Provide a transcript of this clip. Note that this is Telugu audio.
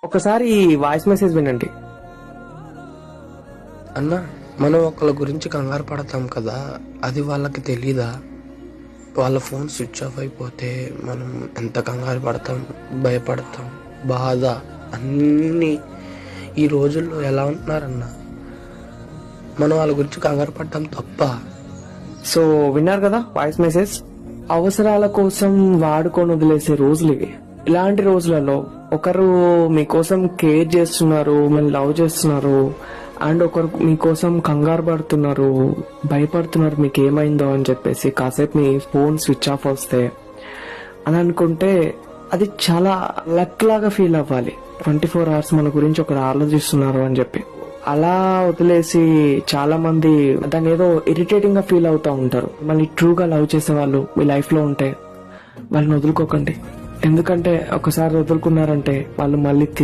ఒకసారి ఈ వాయిస్ మెసేజ్ వినండి. అన్న, మనం ఒకళ్ళ గురించి కంగారు పడతాం కదా, అది వాళ్ళకి తెలీదా? వాళ్ళ ఫోన్ స్విచ్ ఆఫ్ అయిపోతే మనం ఎంత కంగారు పడతాం, భయపడతాం, బాధ అన్నీ ఈ రోజుల్లో ఎలా ఉంటున్నారన్న. మనం వాళ్ళ గురించి కంగారు పడటం తప్ప? సో విన్నారు కదా వాయిస్ మెసేజ్. అవసరాల కోసం వాడుకొని వదిలేసే రోజులు ఇవి. ఇలాంటి రోజులలో ఒకరు మీకోసం కేర్ చేస్తున్నారు, మిమ్మల్ని లవ్ చేస్తున్నారు, అండ్ ఒకరు మీకోసం కంగారు పడుతున్నారు, భయపడుతున్నారు మీకు ఏమైందో అని చెప్పేసి కాసేపు మీ ఫోన్ స్విచ్ ఆఫ్ వస్తే అని అనుకుంటే అది చాలా లక్ లాగా ఫీల్ అవ్వాలి. 24 hours మన గురించి ఒకరు ఆలోచిస్తున్నారు అని చెప్పి. అలా వదిలేసి చాలా మంది దాన్ని ఏదో ఇరిటేటింగ్ గా ఫీల్ అవుతా ఉంటారు. మళ్ళీ ట్రూగా లవ్ చేసే వాళ్ళు మీ లైఫ్ లో ఉంటే వాళ్ళని వదులుకోకండి. ఎందుకంటే ఒకసారి వదులుకున్నారంటే వాళ్ళు మళ్ళీ